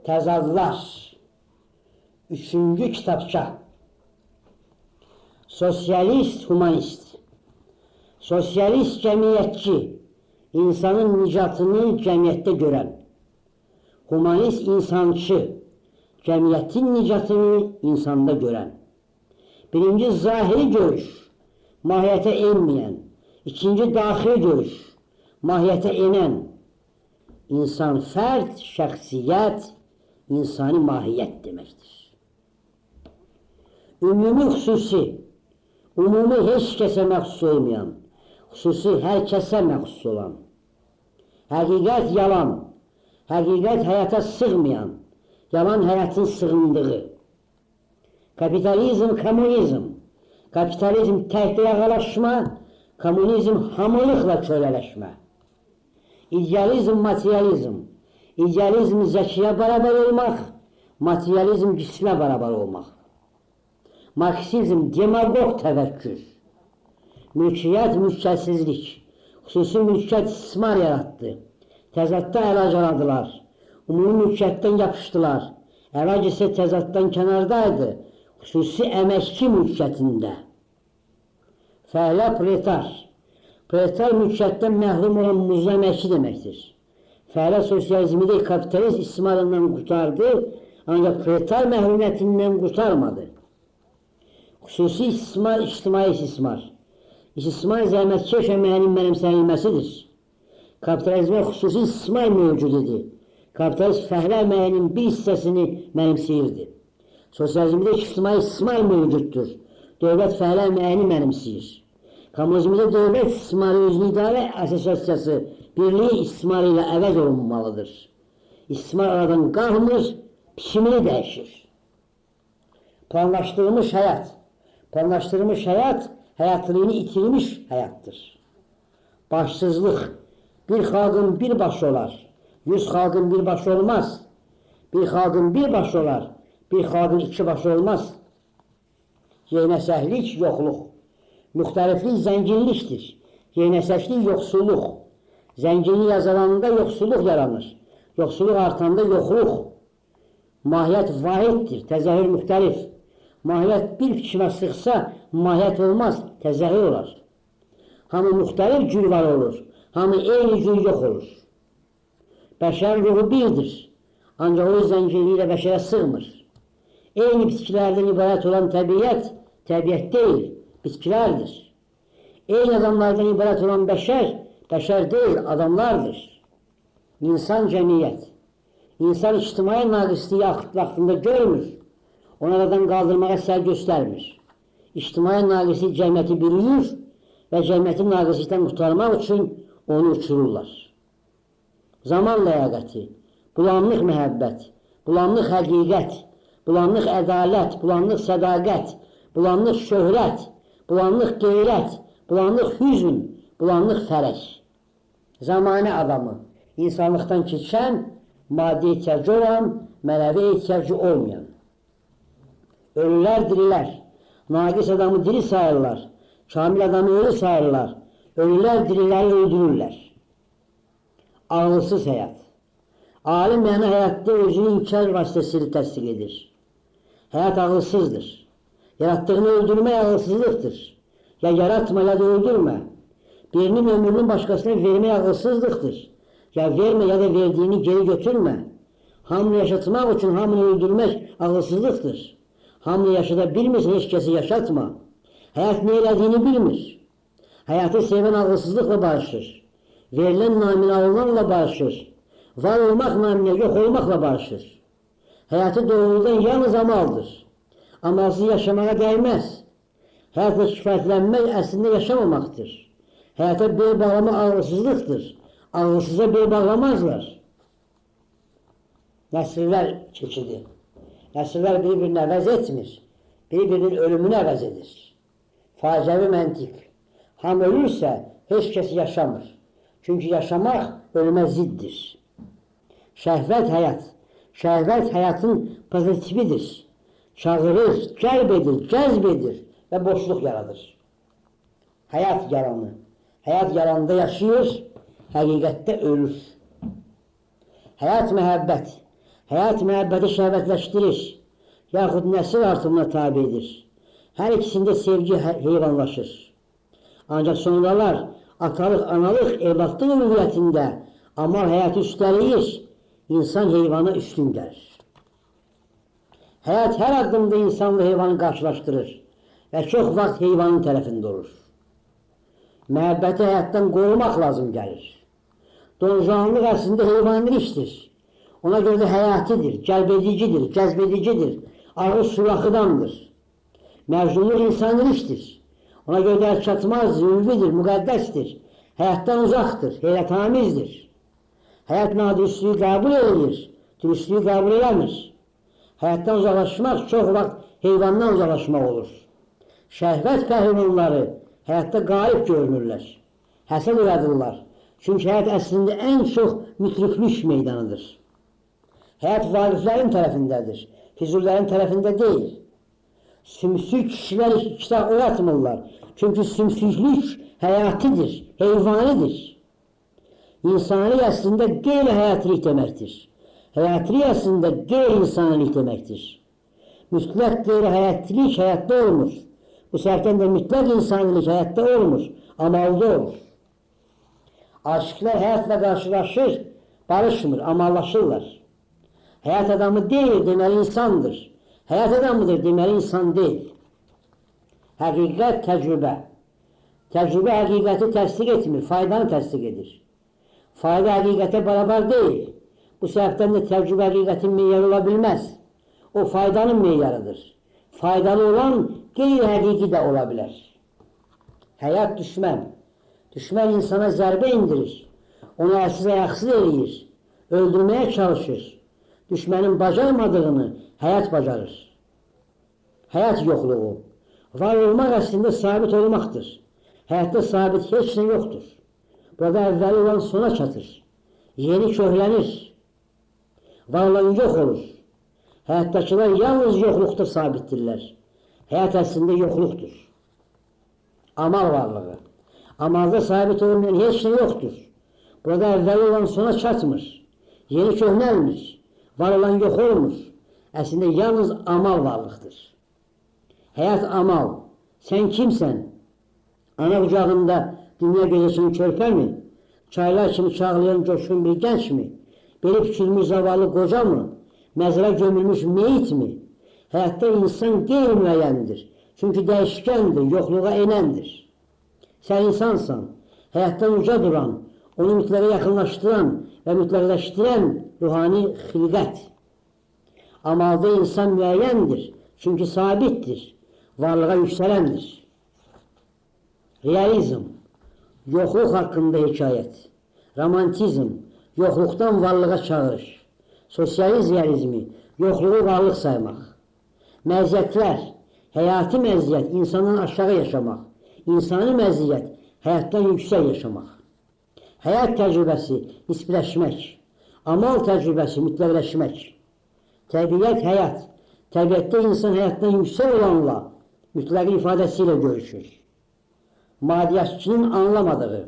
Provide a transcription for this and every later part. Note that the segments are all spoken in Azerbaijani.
Təzadlar. Üçüncü kitapça. Sosyalist, humanist. Sosyalist cemiyetçi, insanın nicatını cemiyette gören. Humanist insançı, cemiyetin nicatını insanda gören. Birinci zahiri görüş, mahiyete inmeyen. İkinci dahili görüş, mahiyete inen. İnsan fert, şəxsiyyət, insani mahiyet demektir. Ümumi xüsusi, umumi heç kəsə məxsus olmayan, xüsusi hər kəsə məxsus olan. Həqiqət yalan, həqiqət həyata sığmayan, yalan həyatın sığındığı. Kapitalizm, komünizm. Kapitalizm təkdə yağalaşma, komünizm hamılıqla kölələşmə. İdealizm, materializm. İdealizm zəkiyə bərabər olmaq, materializm cismə bərabər olmaq. Marksizm, demagog təvəkkür. Mülkiyyət, mülkiyyətsizlik. Xüsusi mülkiyyət istismar yarattı. Təzadda əlac aradılar. Ümumi mülkiyyətdən yapışdılar. Əlac isə təzaddan kənardaydı. Xüsusi əməkçi mülkiyyətində. Fəhlə proletar. Proletar mülkiyyətdən məhrum olan muzlu əməkçi deməkdir. Fəhlə sosializmi də kapitalist istismarından qurtardı, ancaq proletar məhrumiyyətindən qurtarmadı. Xüsusi istismar, ictimai istismar. İstismar zəhmətkeş əməyinin mənimsənilməsidir. Kapitalizmə xüsusi istismar mövcud idi. Kapitalist fəhlə əməyinin bir hissəsini mənimsəyirdi. Sosializmdə ictimai istismar mövcuddur. Dövlət fəhlə əməyini mənimsəyir. Komünizmdə dövlət istismarı özünü idarə əsasiyası birliyi istismarı ilə əvəz olunmalıdır. İstismar aradan qalmır, biçimini dəyişir. Planlaşdırılmış həyat. Planlaşdırılmış həyat, həyatlığını itirmiş həyatdır. Başsızlıq. Bir xalqın bir başı olar. 100 xalqın bir başı olmaz. Bir xalqın bir başı olar. Bir xalqın iki başı olmaz. Yeynəsəklik, yoxluq. Müxtəliflik zənginlikdir. Yeynəsəklik, yoxsulluq. Zənginlik azalanda yoxsulluq yaranır. Yoxsulluq artanda yoxluq. Mahiyyət vahiddir, təzəhür müxtəlif. Mahiyyət bir fikrimə sıxsa, mahiyyət olmaz, təzəhür olar. Hamı müxtəlif cür var olur, hamı eyni cür yox olur. Bəşər ruhu birdir, ancaq o zənginliyi ilə bəşərə sığmır. Eyni bitkilərdən ibarət olan təbiət, təbiət deyil, bitkilərdir. Eyni adamlardan ibarət olan bəşər, bəşər deyil, adamlardır. İnsan cəmiyyət. İnsan ictimai naqisliyi vaxtında görmür, onu aradan qaldırmağa səy göstərmir. İctimai naqislik cəmiyyəti bürüyür və cəmiyyəti naqislikdən qurtarmaq üçün onu uçururlar. Zaman ləyaqəti, bulanlıq məhəbbət, bulanlıq həqiqət, bulanlıq ədalət, bulanlıq sədaqət, bulanlıq şöhrət, bulanlıq qeyrət, bulanlıq hüzn, bulanlıq fərək. Zamanə adamı, insanlıqdan keçən, maddi ehtiyacı olan, mənəvi ehtiyacı olmayan. Ölülər dirilər, naqis adamı diri sayırlar, kamil adamı ölü sayırlar, ölülər diriləri öldürürlər. Ağılsız həyat. Alim yəni həyatda özünü inkar vasitəsilə təsdiq edir. Həyat ağılsızdır. Yaratdığını öldürmək ağılsızlıqdır. Ya yaratma ya da öldürmə. Birinin ömrünün başqasına vermək ağılsızlıqdır. Ya vermə ya da verdiyini geri götürmə. Hamını yaşatmaq üçün hamını öldürmək ağılsızlıqdır. Hamını yaşada bilmirsən, heç kəsi yaşatma. Həyat nə elədiyini bilmir. Həyatı sevən ağılsızlıqla barışır. Verilən naminə alınanla barışır. Var olmaq naminə yox olmaqla barışır. Həyatı doğrudan yalnız amaldır. Amalsız yaşamağa dəyməz. Həyatla kifayətlənmək əslində yaşamamaqdır. Həyata bel bağlama ağılsızlıqdır. Ağılsıza bel bağlamazlar. Nəsillər keçidi. Nəsillər bir-birini əvəz etmir. Bir-birinin ölümünü əvəz edir. Faciəvi məntiq. Ham ölürsə, heç kəs yaşamır. Çünki yaşamaq ölümə ziddir. Şəhvət həyat. Şəhvət həyatın pozitividir. Çağırır, cəlb edir, cəzb edir və boşluq yaradır. Həyat yaranı. Həyat yaranında yaşayır, həqiqətdə ölür. Həyat məhəbbət. Həyat məhəbbəti şəhvətləşdirir, yaxud nəsil artımına tabidir. Hər ikisində sevgi heyvanlaşır. Ancaq sonralar atalıq, analıq, evladlıq ümumiyətində amal həyatı üstələyir, insan heyvana üstün gəlir. Həyat hər addımda insanla heyvanı qarşılaşdırır və çox vaxt heyvanın tərəfində olur. Məhəbbəti həyatdan qorumaq lazım gəlir. Donjanlıq əslində heyvani işdir. Ona görə də həyatidir, cəlbedicidir, cəzbedicidir, ağır sulaxıdandır. Məcnunluq insani işdir. Ona görə də çatmaz, ülvidir, müqəddəsdir, həyatdan uzaqdır, heyrətamizdir. Həyat nadürüstlüyü qəbul edir, dürüstlüyü qəbul eləmir. Həyatdan uzaqlaşmaq çox vaxt heyvandan uzaqlaşmaq olur. Şəhvət pəhlivanları həyatda qalib görünürlər, həsəd elədilər. Çünki həyat əslində ən çox mütriflik meydanıdır. Həyat valiflərin tərəfindədir, füzullərin tərəfində deyil. Sümsük kişilər kitab oynatmırlar. Çünki sümsüklük həyatidir, heyvanidir. İnsanilik əslində qeyri-həyatilik deməkdir. Həyatilik əslində qeyri-insanilik deməkdir. Mütləq qeyri-həyatilik həyatda olmur. Bu səbəbdən də mütləq insanilik həyatda olmur, amalda olur. Aşıqlar həyatla qarşılaşır, barışmır, amallaşırlar. Həyat adamı deyil, deməli insandır. Həyat adamıdır, deməli insan deyil. Həqiqət, təcrübə. Təcrübə həqiqəti təsdiq etmir, faydanı təsdiq edir. Fayda həqiqətə bərabər deyil. Bu səbəbdən də təcrübə həqiqətin meyarı ola bilməz. O faydanın meyarıdır. Faydalı olan qeyri-həqiqi də ola bilər. Həyat düşmən. Düşmən insana zərbə indirir. Onu əlsiz-ayaqsız eləyir. Öldürməyə çalışır. Düşmənin bacarmadığını həyat bacarır. Həyat yoxluğu. Var olmaq əslində sabit olmaqdır. Həyatda sabit heç nə yoxdur. Burada əvvəli olan sona çatır. Yeni köhlənir. Var olan yox olur. Həyatdakılar yalnız yoxluqda sabitdirlər. Həyat əslində yoxluqdur. Amal varlığı. Amalda sabit olmayan heç nə yoxdur. Burada əvvəli olan sona çatmır. Yeni köhnəlmir. Var olan yox olmur. Əslində yalnız amal varlıqdır. Həyat amal. Sən kimsən? Ana qucağında dünya gözəsin körpə mi? Çaylar kimi çağlayan coşkun bir gənc mi? Beli bükülmüş zavallı qoca mı? Məzara gömülmüş meyit mi? Həyatda insan qeyri-müəyyəndir. Çünki dəyişkəndir, yoxluğa enəndir. Sən insansan, həyatdan uca duran, onu mütləqə yaxınlaşdıran və mütləqləşdirən ruhani xilqət. Amalda insan müəyyəndir, çünki sabitdir, varlığa yüksələndir. Realizm, yoxluq haqqında hekayət. Romantizm, yoxluqdan varlığa çağırış. Sosialist realizmi, yoxluğu varlıq saymaq. Məziyyətlər, həyati məziyyət, insandan aşağı yaşamaq. İnsani məziyyət, həyatdan yüksək yaşamaq. Həyat təcrübəsi, nisbləşmək. Amal təcrübəsi, mütləqləşmək. Təbiət, həyat. Təbiətdə insan həyatdan yüksək olanla mütləq ifadəsi ilə görüşür. Madiyyatçının anlamadığı,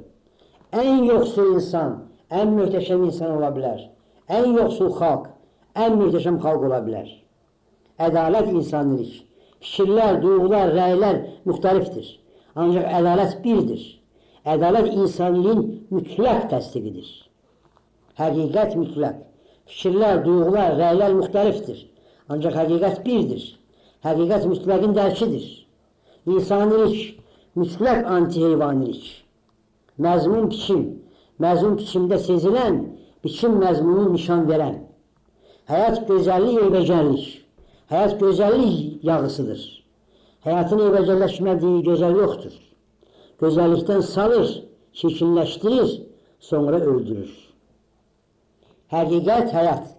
ən yoxsul insan, ən möhtəşəm insan ola bilər. Ən yoxsul xalq, ən möhtəşəm xalq ola bilər. Ədalət insanilik. Fikirlər, duyğular, rəylər müxtəlifdir. Ancaq ədalət birdir. Ədalət insaniliyin mütləq təsdiqidir. Həqiqət mütləq. Fikirlər, duyğular, rəylər müxtəlifdir. Ancaq həqiqət birdir. Həqiqət mütləqin dərkidir. İnsanilik, mütləq anti-heyvanilik. Məzmun biçim, məzmun biçimdə sezilən, biçim məzmunu nişan verən. Həyat gözəllik, eybəcərlik. Həyat gözəllik yağısıdır. Həyatın eybəcərləşmədiyi gözəl yoxdur. Gözəllikdən salır, çirkinləşdirir, sonra öldürür. Həqiqət, həyat.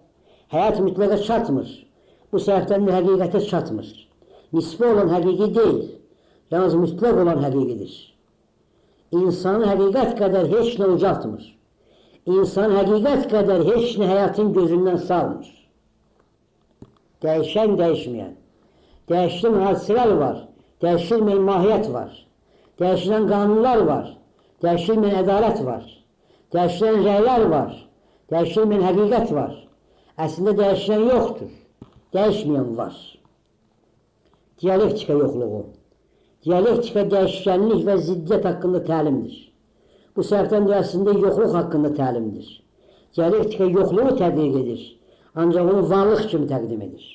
Həyat mütləqə çatmır. Bu səbəbdən də həqiqətə çatmır. Nisbi olan həqiqi deyil, yalnız mütləq olan həqiqidir. İnsanı həqiqət qədər heç nə ucaltmır. İnsan həqiqət qədər heç nə həyatın gözündən salmır. Dəyişən, dəyişməyən. Dəyişilən hadisələr var, dəyişilməyən mahiyyət var. Dəyişilən qanunlar var, dəyişilməyən ədalət var. Dəyişilən rəylər var, dəyişilməyən həqiqət var. Əslində dəyişən yoxdur. Dəyişməyən var. Dialektika yoxluğu. Dialektika dəyişkənlik və ziddiyyət haqqında təlimdir. Bu səbəbdən də əslində yoxluq haqqında təlimdir. Dialektika yoxluğu tədqiq edir. Ancaq onu varlıq kimi təqdim edir.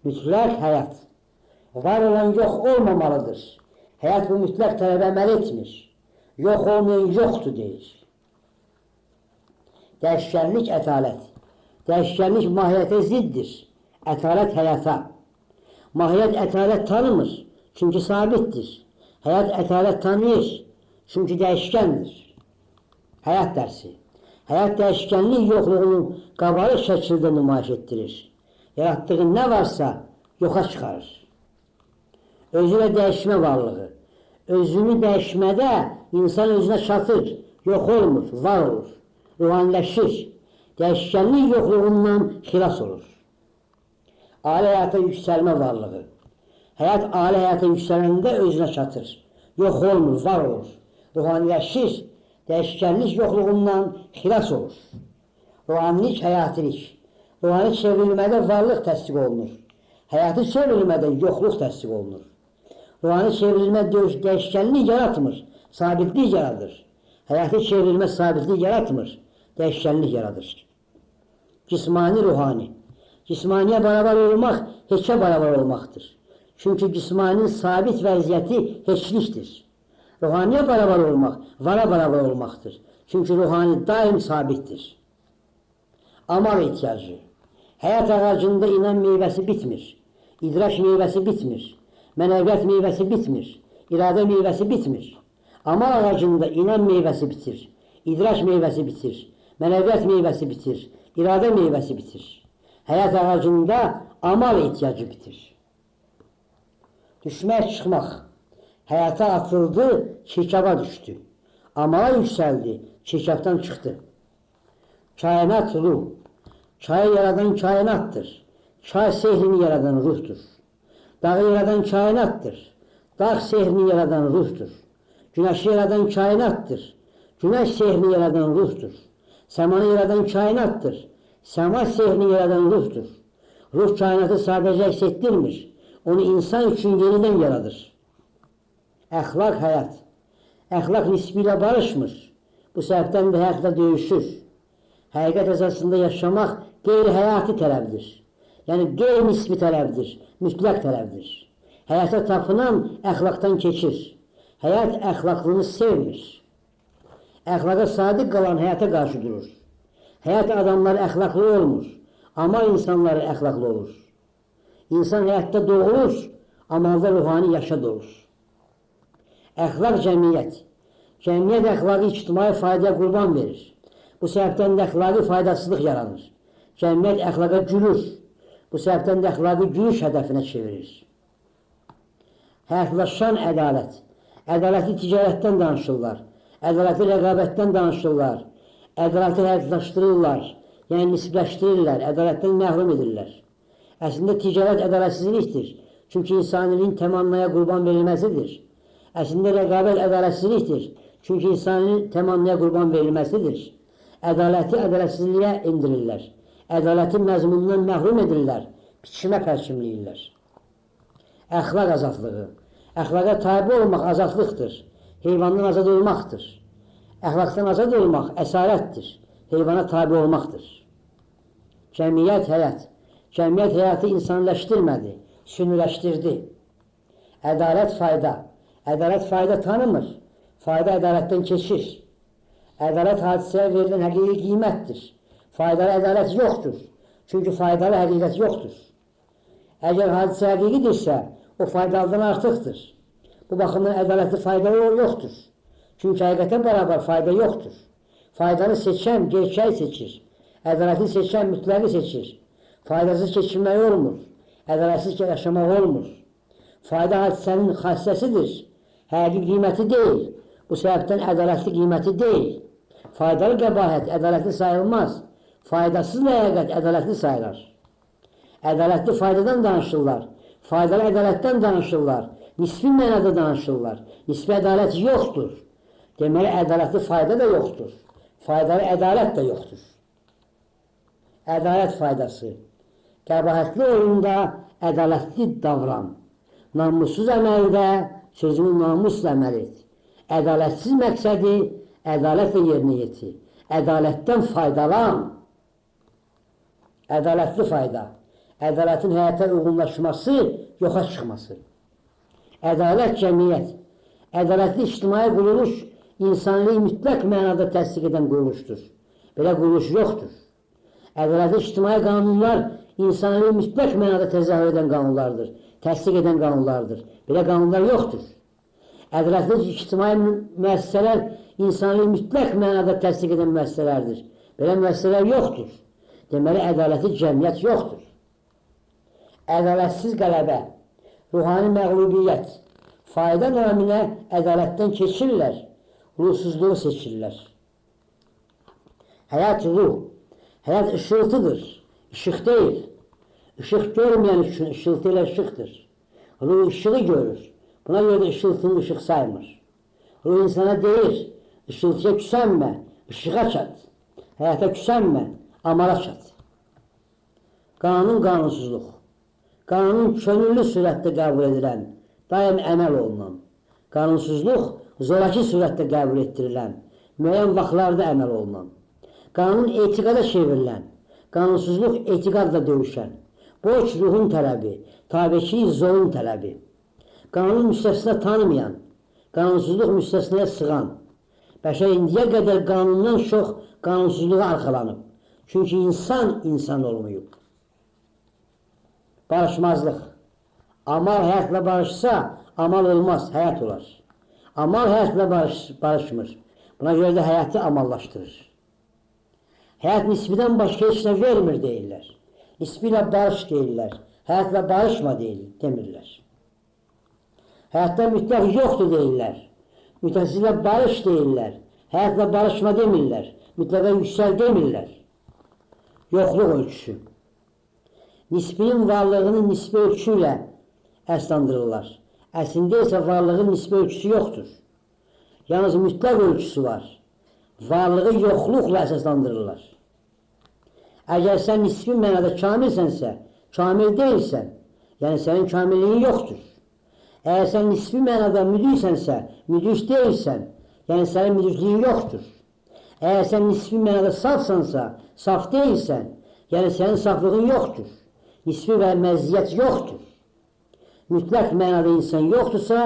Mütləq həyat. Var olan yox olmamalıdır. Həyat bu mütləq tələb əməl etmir. Yox olmayan yoxdur deyir. Dəyişkənlik ətalət. Dəyişkənlik mahiyyətə ziddir. Ətalət həyata. Mahiyyət ətalət tanımır. Çünki sabitdir. Həyat ətalət tanıyır. Çünki dəyişkəndir. Həyat dərsi. Həyat dəyişkənlik yoxluğunu qabarıq şəkildə nümayiş etdirir. Yaratdığı nə varsa yoxa çıxarır. Özünə dəyişmə varlığı. Özünü dəyişmədə insan özünə çatır. Yox olmur, var olur. Ruhaniləşir. Dəyişkənlik yoxluğundan xilas olur. Ali həyata yüksəlmə varlığı. Həyat ali həyata yüksələndə özünə çatır. Yox olmur, var olur. Ruhaniləşir. Dəyişkənlik yoxluğundan xilas olur. Ruhanilik, həyatilik. Ruhani çevrilmədə varlıq təsdiq olunur. Həyatı çevrilmədə yoxluq təsdiq olunur. Ruhani çevrilmə dəyişkənlik yaratmır, sabitlik yaradır. Həyatı çevrilmə sabitlik yaratmır, dəyişkənlik yaradır. Cismani, ruhani. Cismaniyə bərabər olmaq, heçə bərabər olmaqdır. Çünki cismaninin sabit vəziyyəti heçlikdir. Ruhaniyə bərabər olmaq, vara bərabər olmaqdır. Çünki ruhani daim sabitdir. Amal ehtiyacı. Həyat ağacında inan meyvəsi bitmir. İdraç meyvəsi bitmir. Mənəviyyat meyvəsi bitmir. İradə meyvəsi bitmir. Amal ağacında inan meyvəsi bitir. İdraç meyvəsi bitir. Mənəviyyat meyvəsi bitir. İradə meyvəsi bitir. Həyat ağacında amal ehtiyacı bitir. Düşmək, çıxmaq. Həyata atıldı, çirkaba düşdü. Amala yüksəldi, çirkabdan çıxdı. Kainat ruh. Çayı yaradan kainatdır. Çay sehrini yaradan ruhdur. Dağı yaradan kainatdır. Dağ sehrini yaradan ruhdur. Güneşi yaradan kainatdır. Güneş sehrini yaradan ruhdur. Səmanı yaradan kainatdır. Səma sehrini yaradan ruhdur. Ruh kainatı sadəcə əks etdirmir. Onu insan üçün yenidən yaradır. Əxlaq, həyat. Əxlaq nisbi ilə barışmır. Bu səbəbdən də həyatla döyüşür. Həqiqət əsasında yaşamaq qeyri-həyati tələbdir. Yəni qeyri-nisbi tələbdir, mütləq tələbdir. Həyata tapınan əxlaqdan keçir. Həyat əxlaqlını sevmir. Əxlaqa sadiq qalan həyata qarşı durur. Həyat adamlar əxlaqlı olmur, amal insanları əxlaqlı olur. İnsan həyatda doğulur, amalda ruhani yaşa doğur. Əxlaq cəmiyyət. Cəmiyyət əxlaqı ictimai faydaya qurban verir. Bu səbəbdən də əxlaqi faydasızlıq yaranır. Cəmiyyət əxlaqa gülür. Bu səbəbdən də əxlaqi gülüş hədəfinə çevirir. Həyatlaşan ədalət. Ədaləti ticarətdən danışırlar. Ədaləti rəqabətdən danışırlar. Ədaləti həyatlaşdırırlar. Yəni nisbləşdirirlər. Ədalətdən məhrum edirlər. Əslində ticarət ədalətsizlikdir. Çünki insaniliyin təmannaya qurban verilməsidir. Əslində rəqabət ədalətsizlikdir. Çünki insaniliyin təmannaya qurban verilməsidir. Ədaləti ədalətsizliyə indirirlər. Ədaləti məzmunundan məhrum edirlər. Biçimə pərçimləyirlər. Əxlaq azadlığı. Əxlaqa tabi olmaq azadlıqdır. Heyvandan azad olmaqdır. Əxlaqdan azad olmaq əsarətdir. Heyvana tabi olmaqdır. Cəmiyyət həyat. Cəmiyyət həyatı insanləşdirmədi, sünniləşdirdi. Ədalət fayda. Ədalət fayda tanımır. Fayda ədalətdən keçir. Ədalət hadisəyə verilən həqiqi qiymətdir. Faydalı ədalət yoxdur. Çünki faydalı həqiqət yoxdur. Əgər hadisə həqiqidirsə, o faydalıdan artıqdır. Bu baxımdan ədalətli faydalı yoxdur. Çünki həqiqətə bərabər fayda yoxdur. Faydalı seçən gerçəyi seçir. Ədalətli seçən mütləqi seçir. Faydasız keçirmək olmur. Ədalətsiz yaşamaq olmur. Fayda hadisənin xassəsidir. Həqiqi qiyməti deyil. Bu səbəbdən ədalətli qiyməti deyil. Faydalı qəbahət ədalətli sayılmaz. Faydasız ləyaqət ədalətli sayılar. Ədalətli faydadan danışırlar. Faydalı ədalətdən danışırlar. Nisbi mənada danışırlar. Nisbi ədalət yoxdur. Deməli, ədalətli fayda da yoxdur. Faydalı ədalət də yoxdur. ədalət faydası. Qəbahətli oyunda ədalətli davran. Namussuz əməldə sözünü namusla əməl et. Ədalətsiz məqsədi ədalətlə yerinə yetir. Ədalətdən faydalan. Ədalətli fayda. Ədalətin həyata uyğunlaşması, yoxa çıxması. Ədalət cəmiyyət. Ədalətli ictimai quruluş insanlığı mütləq mənada təsdiq edən quruluşdur. Belə quruluş yoxdur. Ədalətli ictimai qanunlar insanlığı mütləq mənada təzahür edən qanunlardır. Təsdiq edən qanunlardır. Belə qanunlar yoxdur. Ədalətli ictimai müəssisələr insanlığı mütləq mənada təsdiq edən müəssisələrdir. Belə müəssisələr yoxdur. Deməli, ədalətli cəmiyyət yoxdur. Ədalətsiz qələbə, ruhani məğlubiyyət, fayda naminə ədalətdən keçirlər, ruhsuzluğu seçirlər. Həyat ruh, həyat ışıltıdır, işıq deyil. Işıq görməyən üçün ışıltı ilə işıqdır. Ruh ışığı görür, buna görə də ışıltını ışıq saymır. Ruh insana deyir, ışıltıya küsənmə, ışığa çat. Həyata küsənmə, amala çat. Qanun qanunsuzluq. Qanun könüllü surətdə qəbul edilən, daim əməl olunan. Qanunsuzluq zoraki surətdə qəbul etdirilən, müəyyən vaxtlarda əməl olunan. Qanun etiqada çevrilən, qanunsuzluq etiqadla döyüşən. Borc ruhun tələbi, tabiçilik zorun tələbi. Qanun müstəsna tanımayan, qanunsuzluq müstəsnaya sığan. Bəşər indiyə qədər qanundan çox qanunsuzluğa arxalanıb. Çünki insan olmayıb. Barışmazlıq. Amal həyatla barışsa, amal olmaz, həyat olar. Amal həyatla barışmır. Buna görə də həyatı amallaşdırır. Həyat nisbidən başqa heç nə vermir deyirlər. Nisbi ilə barış deyirlər. Həyatla barışma demirlər. Həyatda mütləq yoxdur deyirlər. Mütəzzilə barış deyirlər. Həyatla barışma demirlər. Mütləqə yüksəl demirlər. Yoxluq ölçüsü. Nisbinin varlığını nisbi ölçü ilə əslandırırlar. Əslində isə varlığın nisbi ölçüsü yoxdur. Yalnız mütləq ölçüsü var. Varlığı yoxluqla əsaslandırırlar. Əgər sən nisbi mənada kamilsənsə, kamil deyilsən, yəni sənin kamilliyin yoxdur. Əgər sən nisbi mənada müdriksənsə, müdrik deyilsən, yəni sənin müdrikliyin yoxdur. Əgər sən nisbi mənada safsansa, saf deyilsən, yəni sənin saflığın yoxdur. Nisbi və məziyyət yoxdur. Mütləq mənada insan yoxdursa,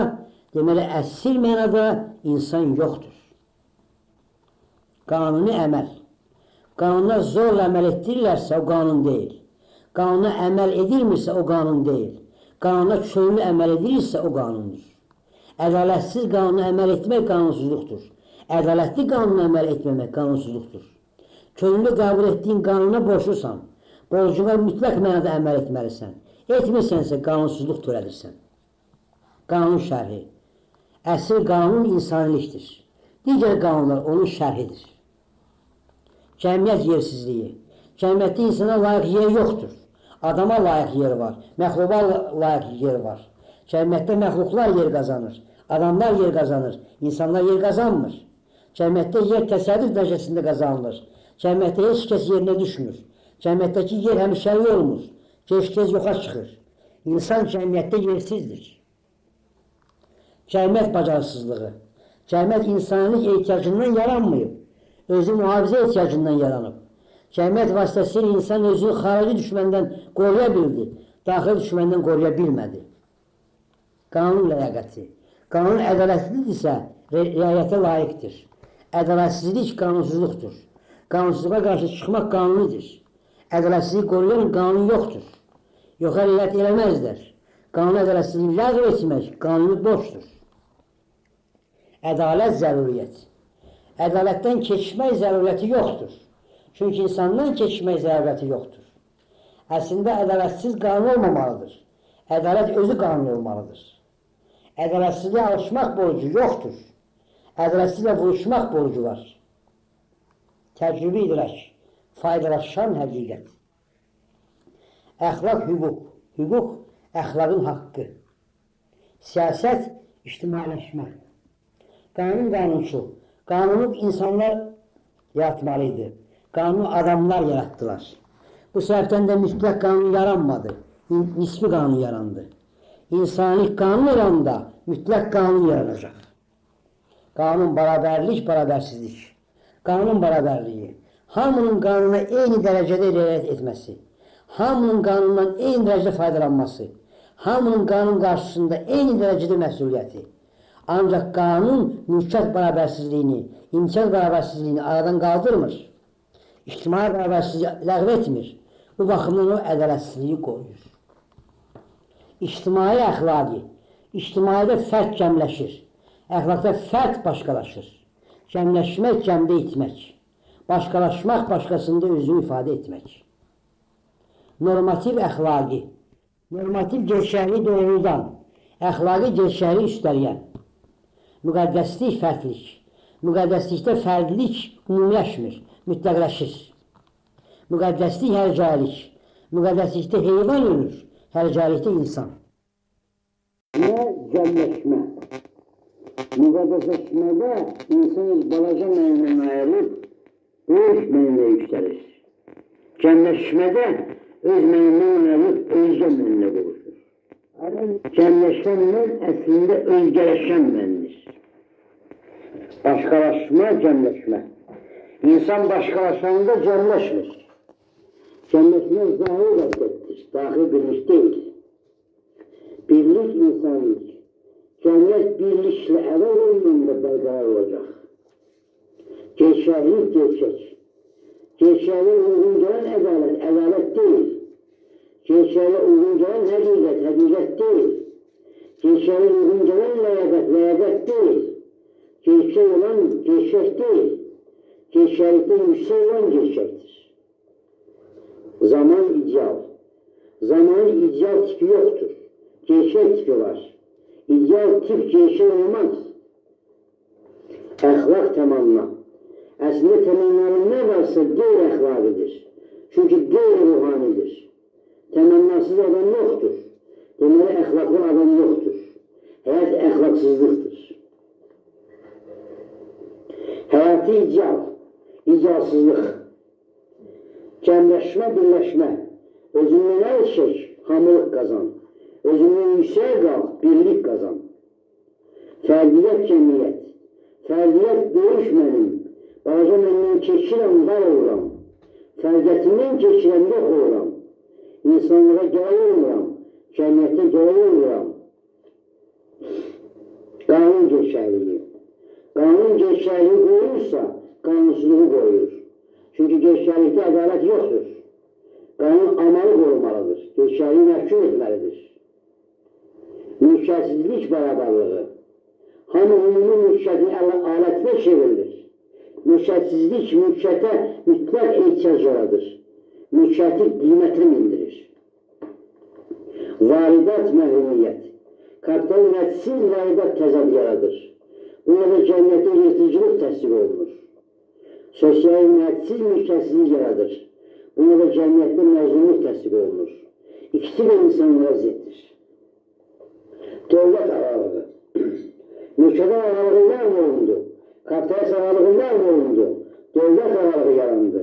deməli əsl mənada insan yoxdur. Qanuni əməl. Qanuna zorla əməl etdirirlərsə, o qanun deyil. Qanuna əməl edilmirsə, o qanun deyil. Qanuna könüllü əməl edilirsə, o qanundur. Ədalətsiz qanuna əməl etmək qanunsuzluqdur. Ədalətli qanuna əməl etməmək qanunsuzluqdur. Könüllü qəbul etdiyin qanuna borçlusan. Borcuna mütləq mənada əməl etməlisən. Etmirsənsə qanunsuzluq törədirsən. Qanun şərhi. Əsl qanun insanilikdir. Digər qanunlar onun şərhidir. Cəmiyyət yersizliyi. Cəmiyyətdə insana layiq yer yoxdur. Adama layiq yer var. Məxluqa layiq yer var. Cəmiyyətdə məxluqlar yer qazanır. Adamlar yer qazanır. İnsanlar yer qazanmır. Cəmiyyətdə yer təsərrüf dərəcəsində qazanılır. Cəmiyyətdə heç kəs yerinə düşmür. Cəmiyyətdəki yer həmişəli olmur. Gec-gec yoxa çıxır. İnsan cəmiyyətdə yersizdir. Cəmiyyət bacarısızlığı. Cəmiyyət insanlıq ehtiyacından yaranmayıb. Özü mühafizə ehtiyacından yaranıb. Cəmiyyət vasitəsilə insan özünü xarici düşməndən qoruya bildi. Daxili düşməndən qoruya bilmədi. Qanun ləyaqəti. Qanun ədalətlidirsə, riayətə layiqdir. Ədalətsizlik qanunsuzluqdur. Qanunsuzluğa qarşı çıxmaq qanunudur. Ədalətsizliyi qoruyan qanun yoxdur. Yoxa riayət eləməzlər. Qanun ədalətsizliyi ləğv etmək qanuni borcdur. Ədalət zəruriyyət. Ədalətdən keçmək zəruriyyəti yoxdur. Çünki insandan keçmək zəruriyyəti yoxdur. Əslində ədalətsiz qanun olmamalıdır. Ədalət özü qanun olmalıdır. Ədalətsizliyə alışmaq borcu yoxdur. Ədalətsizliyə vuruşmaq borcu var. Təcrübi idrak. Faydalaşan həqiqət. Əxlaq hüquq. Hüquq əxlaqın haqqı. Siyasət ictimailəşmə. Qanun qanunçu. Qanunu insanlar yaratmalıydı. Qanunu adamlar yaratdılar. Bu sebepten de mütlak kanun yaranmadı. Nisbi kanun yarandı. İnsani kanun olanında mütlak kanun yaranacak. Kanun beraberlik, berabersizlik. Kanun beraberliği. Hamının kanuna eyni derecede riayet etmesi. Hamının kanundan eyni derecede faydalanması. Hamının kanun karşısında eyni derecede mesuliyeti. Ancak kanun mülkiyet berabersizliğini, imkan berabersizliğini aradan kaldırmır. İçtimai berabersizliği ləğv etmir. Bu bakımdan o ədaletsizliği koruyur. İçtimai əxlaqi, içtimaidə fərd cəmləşir. Əxlaqda fərd başqalaşır. Cəmləşmək, cəmdə itmək. Başqalaşmaq, başqasında özünü ifadə etmək. Normativ əxlaqi, normativ gerçəliyi doğrudan, əxlaqi gerçəliyi üstələyən. Müqəddəslik, fərdlik. Müqəddəslikdə fərdlik ümumiləşmir, mütləqləşir. Müqəddəslik hərcəlik. Müqəddəslikdə heyvan ölür, hərcəlikdə insan. Nə cəmləşmə. Müqəddəsləşmədə insan öz balaca mənimdən ayrılıb, böyük mənimlə yüksəlir. Cəmləşmədə öz mənimdən ayrılıb, özgə mənimlə qovuşur. Cəmləşən mən əslində özgələşən məndir. Başqalaşma, cəmləşmə. İnsan başqalaşanda cəmləşmir. Cəmləşmə zahir vəziyyətdir, daxil birlik deyil. Birlik insanlık. Cəmiyyət birliklə əvvəl olmayında bərqərar olacaq. Gerçəklik, gerçək. Gerçəkliyə uyğun gələn ədalət, ədalət deyil. Gerçəkliyə uyğun gələn həqiqət, həqiqət deyil. Gerçəkliyə uyğun gələn ləyaqət, ləyaqət deyil. Gerçək olan gerçək deyil. Gerçəklikdə yüksək olan gerçəkdir. Zaman ideal. Zamanın ideal tipi yoxdur. Gerçək tipi var. İdeal tip gerçək olmaz. Əxlaq təmanla. Əslində təmanların nə varsa qeyr-əxlaqidir. Çünki qeyr-ruhanidir. Təmannasız adam yoxdur. Deməli, əxlaqlı adam yoxdur. Həyat əxlaqsızlıqdır. Həyatı ideal, idealsızlıq. Cəmləşmə, birləşmə. Özündən əl çək, hamılıq qazan. Özündən yüksək qalx, birlik qazan. Fərdiyyət cəmiyyət. Fərdiyyət böyük mənim. Balaca məndən keçirəm, var oluram. Fərdiyyətimdən keçirəm, yox oluram. İnsanlara gələ olmuram. Cəmiyyətə gələ olmuram. Qanun gerçəkliyi. Qanun gerçəkliyi qoyursa, qanunsuzluğu qoyur. Çünki gerçəklikdə ədalət yoxdur. Qanun amalı qorumalıdır. Gerçəkliyi məhkum etməlidir. Mülkiyyətsizlik bərabərliyi. Hamı ümumi mülkiyyətin alətinə çevrilir. Mülkiyyətsizlik mülkiyyətə mütləq ehtiyac yaradır. Mülkiyyəti qiymətə mindirir. Varidat məhrumiyyət. Kapital üretsiz varidat təzad yaradır. Bununla da cəmiyyətdə yırtıcılıq təsdiq olunur. Sosial üretsiz mülkiyyətsizlik yaradır. Bununla da cəmiyyətdə məzlumluq təsdiq olunur. İkisi də insanlara ziddir. Dövlət aralığı. Mülkədə aralığı ləğv olundu. Kapitalist aralığı ləğv olundu. Dövlət aralığı yarandı.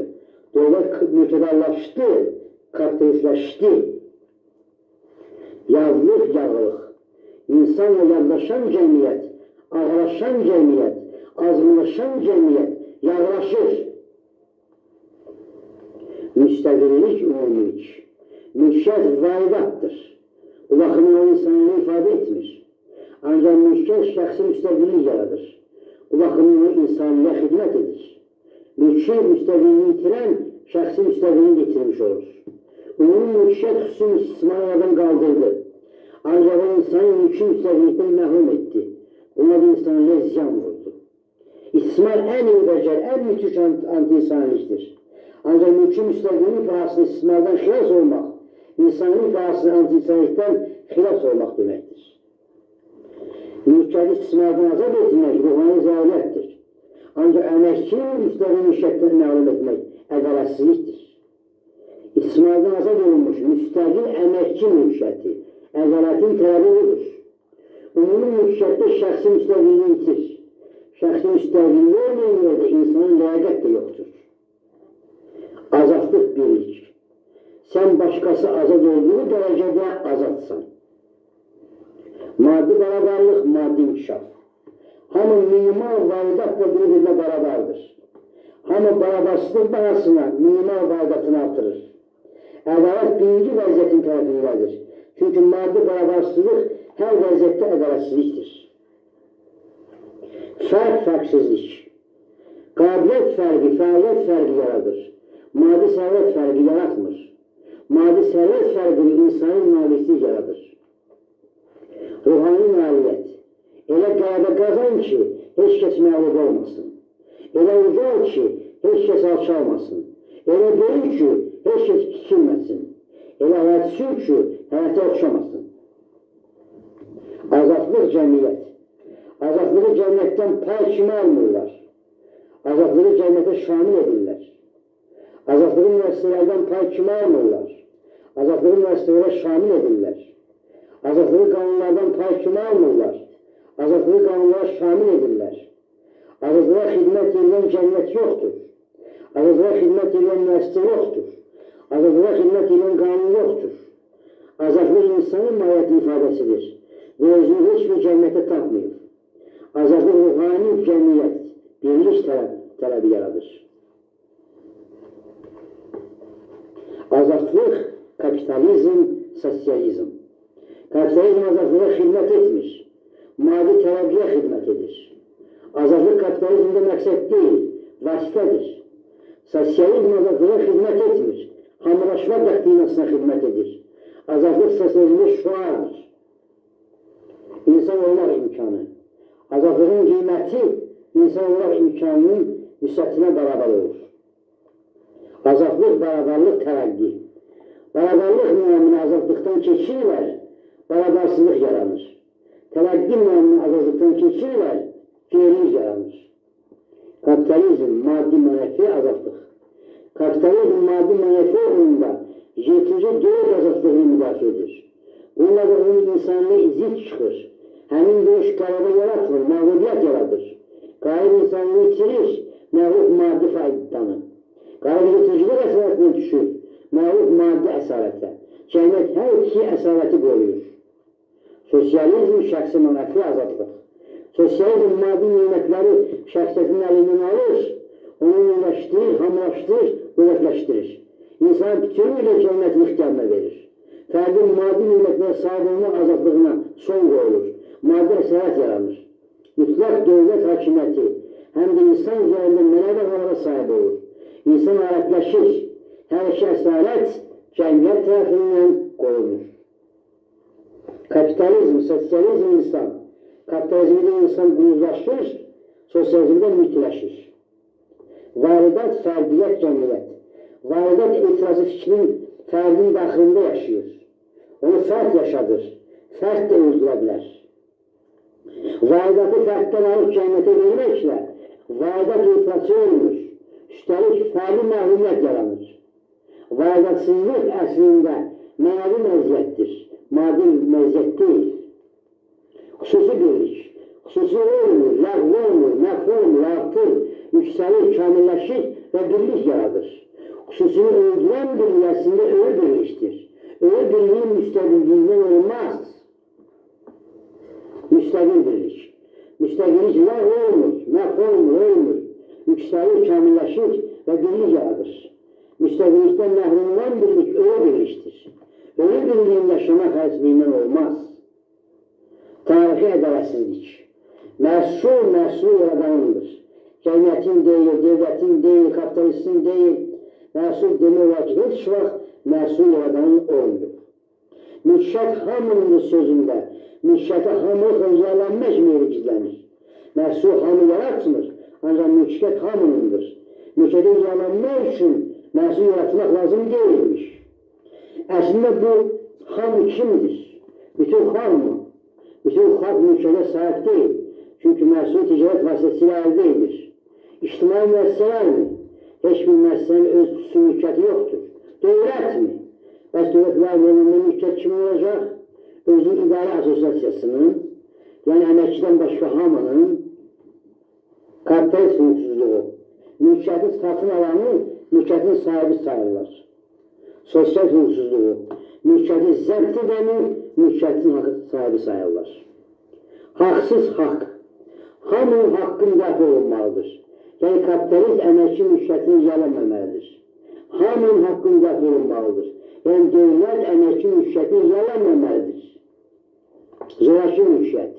Dövlət mülkədarlaşdı, kapitalistləşdi. Yazlıq, yağlıq. İnsanla yadlaşan cəmiyyət, ağlaşan cəmiyyət, azmlaşan cəmiyyət yağlaşır. Müstəqillik, ümumilik. Mülkiyyət varidatdır. Bu baxımdan o insanları ifadə etmir. Ancaq mülkiyyət şəxsi müstəqillik yaradır. Bu baxımdan o insaniyə xidmət edir. Mülki müstəqilliyi itirən şəxsi müstəqilliyi itirmiş olur. Ümumi mülkiyyət xüsusi istismarlardan qaldırdı. Ancaq o insanı mülki müstəqillikdən məhrum etdi. Ona da insanlığa ziyan vurdu. İstismar ən iybəcər, ən müthiş anti-insanlikdir. Ancaq mülki müstəqillik pahasına istismardan xilas olmaq, insanlık pahasına anti-insanlikdən xilas olmaq deməkdir. Mülkiyyəti istismardan azad etmək ruhani zəaliyyətdir. Ancaq əməkçinin müstəqil mülkiyyətdən məhrum etmək ədalətsizlikdir. İstismardan azad olunmuş müstəqil əməkçi mülkiyyəti ədalətin tələbi budur. Ümumi mülkiyyətdə şəxsi müstəqilliyi itir. Şəxsi müstəqilliyi olmayan yerdə insanın ləyaqət də yoxdur. Azadlıq, birlik. Sen başkası azad olduğu derecede azadsan. Maddi beraberlik, maddi inkişaf. Hamı minimal varlıqla bir-birinə beraberdir. Hamı berabersizlik bahasına minimal varlıqını artırır. Ədalət birinci vəziyyətin tərəfindədir. Çünki maddi berabersizlik hər vəziyyətdə ədalətsizlikdir. Fərq-fərqsizlik. Qabiliyyət fərqi, fəaliyyət fərqi yaradır. Maddi sərvət fərqi yaratmır. Maddi sərvət fərqini insani nailiyyətlik yaradır. Ruhani nailiyyət. Elə qələbə qazan ki, heç kəs məğlub olmasın. Elə ucal ki, heç kəs alçalmasın. Elə böyük ki, heç kəs kiçilməsin. Elə həyat sür ki, həyata oxşamasın. Azadlıq cəmiyyət. Azadlığı cəmiyyətdən pay kimi almırlar. Azadlığı cəmiyyətə şamil edirlər. Azadlığı müəssisələrdən pay kimi almırlar. Azadlığı müəssisələrə şamil edirlər. Azadlığı qanunlardan pay kimi almırlar. Azadlığı qanunlara şamil edirlər. Azadlığa xidmət edən cəmiyyət yoxdur. Azadlığa xidmət edən müəssisə yoxdur. Azadlığa xidmət edən qanun yoxdur. Azadlıq insanın mahiyyəti ifadəsidir və özünü heç bir cəmiyyətə tapmayıb. Azadlıq ruhani cəmiyyət, birlik tələbi yaradır. Azadlıq, kapitalizm, sosializm. Kapitalizm azadlığa xidmət etmir. Maddi tərəqqiyə xidmət edir. Azadlıq kapitalizmdə məqsəd deyil, vasitədir. Sosializm azadlığa xidmət etmir. Hamılaşma doktrinasına xidmət edir. Azadlıq sosializmdə şuardır. İnsan olmaq imkanı. Azadlığın qiyməti insan olmaq imkanının vüsətinə bərabər olur. Azadlıq, bərabərlik, tərəqqi. Bərabərlik müəmmini azadlıqdan keçirlər, bərabərsizlik yaranır. Tərəqqi müəmmini azadlıqdan keçirlər, gerilik yaranır. Kapitalizm, maddi mənəfi azadlıq. Kapitalizm, maddi mənəfi uğrunda yetici dövlət azadlığını müdafiə edir. Bununla da onun insanlığı izit çıxır. Həmin döyüş qələbə yaratmır, məğlubiyyət yaradır. Qalib insanlığı itirir, məğlub maddi faydanı. Qalib yeticilik əsarətinə düşür, məğlub maddi əsarətə. Cəmiyyət hər iki əsarəti qoruyur. Sosializm, şəxsi mənəfi azadlıq. Sosializm maddi nimətləri şəxsiyyətin əlindən alır, onu üniləşdirir, hamılaşdırır, dövlətləşdirir. İnsan bütünüylə cəmiyyətlik gəlmə verir. Fərdin maddi nimətlərə sahib olmaq azadlığına son qoyulur. Maddi əsarət yaranır. Mütləq dövlət hakimiyyəti həm də insan üzərində mənəvi haqlara sahib olur. İnsan alətləşir. Hər iki əsarət cəmiyyət tərəfindən qorunur. Kapitalizm, sosializm insan. Kapitalizmdə insan quruzlaşır, sosializmdə mütləşir. Varidat, fərdiyyət, cəmiyyət. Varidat etirazı fikrin fərdin daxilində yaşayır. Onu fərd yaşadır. Fərd də öldürə bilər. Varidatı fərddən alıb cəmiyyətə verməklə varidat etirazı olmur. Üstəlik fərdi məhrumiyyət yaranır. Varidatsızlıq əslində mənəvi məziyyətdir. Maddi məziyyət deyil. Xüsusi birlik. Xüsusi olmur, ləğv olmur, məf olmur, artır, yüksəlir, kamilləşir və birlik yaradır. Xüsusini öldürən birlik əslində ölü birlikdir. Ölü birliyin müstəqilliyindən olmaz. Müstəqil birlik. Müstəqillik ləğv olmur, məf olmur, olmur. Yüksəlir, kamilləşir və birlik yaradır. Müstəqillikdən məhrum olan birlik ölü birlikdir. Ölü birliyin yaşama xərcliyindən olmaz. Tarixi ədalətsizlik. Məhsul yaradanındır. Cəmiyyətin deyil, dövlətin deyil, kapitalistin deyil. Məhsul demək olar ki, heç vaxt məhsul yaradanın olmuyor. Mülkiyyət hamının sözündə, mülkiyyətə hamılıqla yiyələnmək meyli gizlənir. Məhsul hamı yaratmır, ancaq mülkiyyət hamınındır. Mülkiyyətə yiyələnmək üçün məhsul yaratmaq lazım deyilmiş. Əslində bu hamı kimdir? Bütün hamı. Bütün xalq mülkiyyətə sahib deyil. Çünki məhsul ticarət vasitəsilə əldə edir. İctimai müəssisələr mi? Heç bir müəssisənin öz xüsusi mülkiyyəti yoxdur. Dövlət mi? Bəs dövlət ləğv olunduğunda mülkiyyət kim olacaq? Özün idarə asosiasiyasının, yəni əməkçidən başqa hamının kapitalist mülksüzlüğü. Mülkiyyətin satın alanı mülkiyyətin sahibi sayırlar. Sosyal hukuksuzluğu, mülkiyeti zəbt edəni, mülkiyyətin sahibi sayırlar. Haqsız haqq. Hamının haqqı müdafiə olunmalıdır. Yəni, kapitalist əməkçi mülkiyyətini yalanməməlidir. Hamının haqqı müdafiə olunmalıdır. Yəni, dövlət əməkçi mülkiyyətini yalanməməlidir. Zoraki mülkiyyət.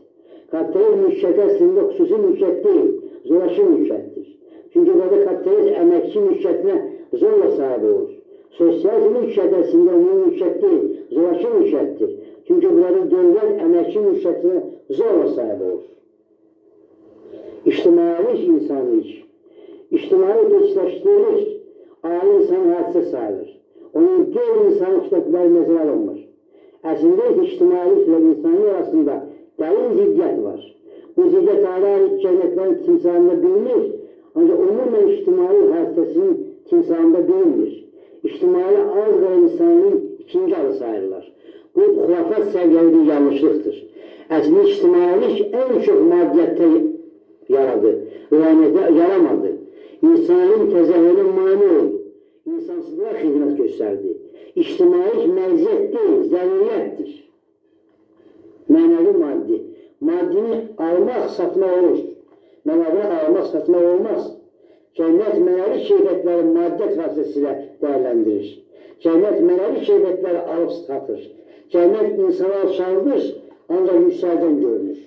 Kapitalist mülkiyyəti əslində xüsusi mülkiyyət deyil, zoraki mülkiyyətdir. Çünki burada kapitalist əməkçi mülkiyyətinə zorla sahib olur. Sosial mülkiyyət əslində onun mülkiyyət deyil, zoraki mülkiyyətdir. Çünki burada dövlət əməkçi mülkiyyətinə zorla sahib olur. İctimailik insanlık. İctimai geçişləşdirilir, aile insan hadise sayılır. Onun qeyri-insani xüsusiyyətləri nəzərə alınmır. Əslində ictimailiklə insanlık arasında dərin ziddiyyət var. Bu ziddiyyət hala cəmiyyətlərin timsalında bilinir, ancaq umumən ictimai hadisəsinin timsalında bilinmir. İctimai az və insanlığın ikinci adı sayılırlar. Bu xurafat səviyyəli bir yanlışlıqdır. Əslində ictimailik ən çox maddiyyətdə yaradı, yaramadı. İnsanın təzəhürünə mani oldu. İnsansızlığa xidmət göstərdi. İctimailik məziyyət deyil, zəruriyyətdir. Mənəvi maddi. Maddini almaq, satmaq olur. Mənəvi almaq, satmaq olmaz. Cəmiyyət mənəvi keyfiyyətləri maddiyyət vasitəsilə dəyərləndirir. Cəmiyyət mənəvi keyfiyyətləri alıb satır. Cəmiyyət insana alçaldır, ancaq yüksəldən görünür.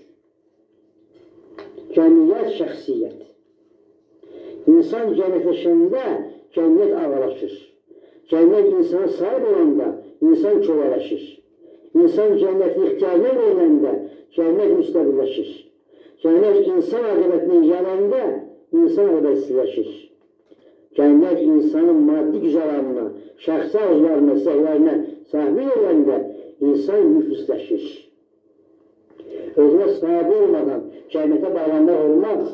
Cəmiyyət şəxsiyyət. İnsan cəmiyyətləşəndə cəmiyyət ağırlaşır. Cəmiyyət insana sahib olanda insan kölələşir. İnsan cəmiyyətin ixtiyarına veriləndə cəmiyyət müstəqilləşir. Cəmiyyət insan aqibətini yərəndə insan aqibətsizləşir. Cəmiyyət insanın maddi güzəranına, şəxsi arzularına, istəklərinə sahib ediləndə insan nüfuzləşir. Özünə sahibi olmadan cəmiyyətə bağlanlar olmaz.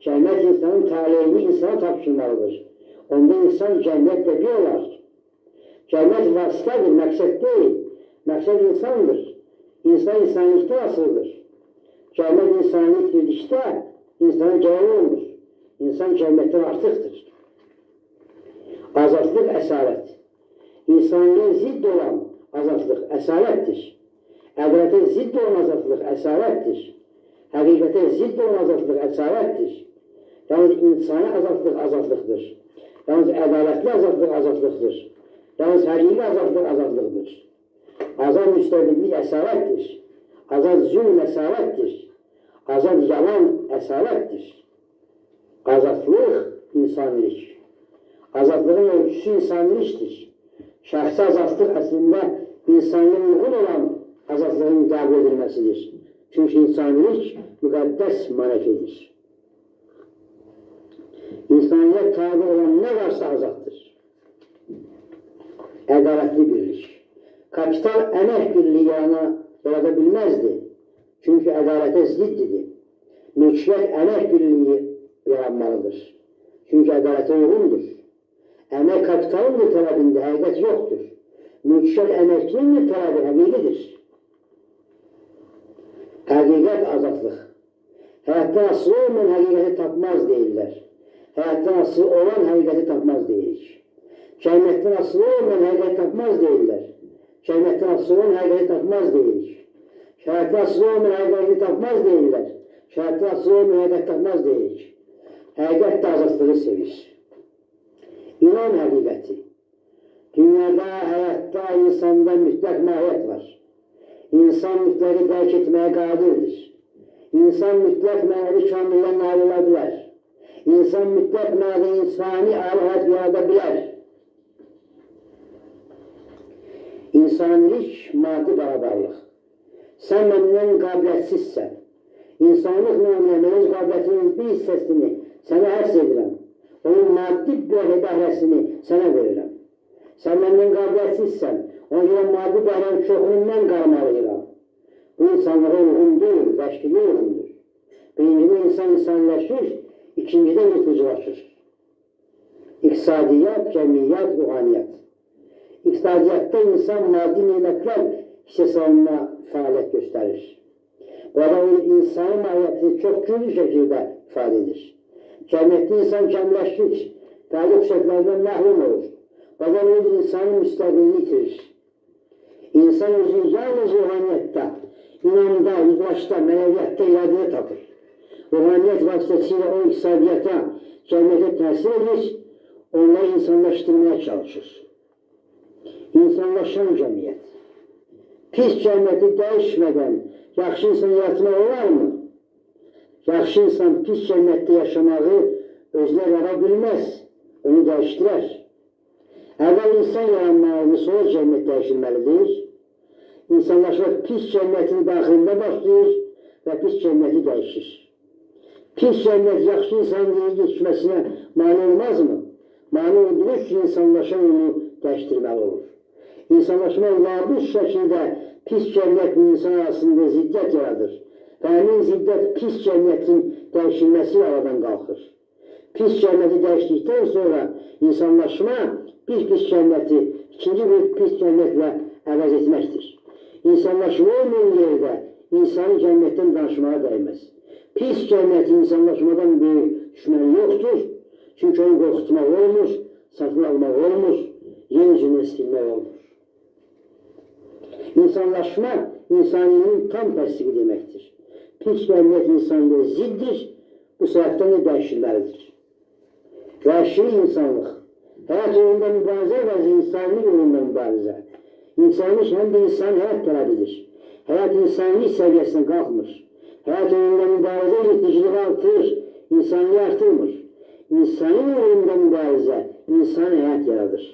Cəmiyyət insanın taleyini insana tapşırmalıdır. Onda insan cəmiyyətlə bir olar. Cəmiyyət vasitədir, məqsəd deyil. Məqsəd insandır. İnsan insanlıqda asıldır. Cəmiyyət insanlığı itirdikdə insana cəvab olmur. İnsan cəmiyyətdən artıqdır. Azadlıq əsarət. İnsanlığa zidd olan azadlıq əsarətdir. Ədalətə zidd olan azadlıq əsarətdir. Həqiqətə zidd olan azadlıq əsarətdir. Yalnız insani azadlıq azadlıqdır. Yalnız ədalətli azadlıq azadlıqdır. Yalnız həqiqi azadlıq azadlıqdır. Azad müstəqillik əsarətdir. Azad zülm əsarətdir. Azad yalan əsarətdir. Azadlıq insanilik. Azadlığın ölçüsü insanilikdir. Şəxsi azadlıq əslində insanlığın uyğun olan azadlığın qəbul edilməsidir. Çünki insanilik müqəddəs mənəfidir. İnsaniyyət tabi olan nə varsa azaddır. Ədalətli birlik. Kapital əmək birliyi yarada bilməzdi. Çünki ədalətə ziddidir. Mülkiyyət əmək birliyi yaranmalıdır. Çünki ədalətə uyğundur. Əmək kapitalın tələbində həqiqət yoxdur. Mülkiyyət əməkçinin tələbi həqiqidir. Həqiqət azadlıq. Həyatdan asılı olmayan həqiqəti tapmaz deyirlər. Həyatdan asılı olan həqiqəti tapmaz deyirik. Cəmiyyətdən asılı olmayan həqiqəti tapmaz deyirlər. Cəmiyyətdən asılı olan həqiqəti tapmaz deyirik. Həyatdan asılı olmayan həqiqəti tapmaz deyirlər. Həyatdan asılı olmayan həqiqəti tapmaz deyirik. Həqiqət də azadlığı sevir. İman həqiqəti. Dünyada, həyatda, insanda mütləq mahiyyət var. İnsan mütləqi dərk etməyə qadirdir. İnsan mütləq mənəvi kamillə nail ola bilər. İnsan mütləq mənəvi insani alət yarada bilər. İnsanilik maddi barabarlıq. Sən məndən qabiliyyətsizsən. İnsanlıq məndən öz qabiliyyətinin bir hissəsini sənə həss edirəm. Onun maddi bəhrəsini sənə verirəm. Sən məndən qabiliyyətsizsən. Ona görə maddi bəhrənin çoxunu mən qarmalıyıram. Bu insanlığa uyğun deyil, vəşkiliyə uyğundur. Birincide insan insanlaşır, ikincide yırtıcılaşır. İqtisadiyyat, cəmiyyat, ruhaniyyat. İqtisadiyyatda insan maddi nimətlər hissəsalına fəaliyyət göstərir. Burada insanın mahiyyəti çox güclü şəkildə ifadə edir. Cəmiyyətdə insan cəmləşir, fərqli xüsusiyyətlərdən məhrum olur. bazen o insanın müstəqilliğini yitirir. İnsan özünü yalnız ruhaniyette, inamda, uzlaşda, mənəviyyatda iradəni tapır. Ruhaniyet vasitəsilə o iqtisadiyyata, cəmiyyətə təsir edir, onları insanlaşdırmaya çalışır. İnsanlaşan cəmiyyət. Pis cəmiyyəti dəyişmədən yaxşı insan yaratmaq olarmı? Yaxşı insan pis cəmiyyətdə yaşamağı özünə yara bilməz, onu dəyişdirər. Əvvəl insan yaranmalıdır, sonra cəmiyyət dəyişilməlidir. İnsanlaşmaq pis cəmiyyətin daxilində başlayır və pis cəmiyyəti dəyişir. Pis cəmiyyət yaxşı insanın geçməsinə mani olmazmı? Mani olduğu üçün insanlaşan onu dəyişdirməli olur. İnsanlaşma vabit şəkildə pis cəmiyyət insan arasında ziddət yaradır. Və həmin ziddət pis cəmiyyətin dəyişilməsi aradan qalxır. Pis cəmiyyəti dəyişdikdən sonra insanlaşma pis cəmiyyəti ikinci bir pis cəmiyyətlə əvəz etməkdir. İnsanlaşma olmayan yerdə insanı cəmiyyətdən danışmağa dəyməz. Pis cəmiyyəti insanlaşmadan böyük düşməni yoxdur. Çünki onu qorxutmaq olmur, satın almaq olmur, yer üzünə silmək olmur. İnsanlaşma, insanlığın tam təsdiqi deməkdir. Pis cəmiyyət insanlığı ziddir, bu səbəbdən də dəyişilməlidir. Vəhşi insanlıq, həyat yolunda mübarizə və insanlıq yolunda mübarizə. İnsanlıq həm də insan həyat tələb edir. Həyat insanlıq səviyyəsindən qalxmır. Həyat yolunda mübarizə yeticiliği artır, insanlığı artırmır. İnsanın yolunda mübarizə, insan həyat yaradır.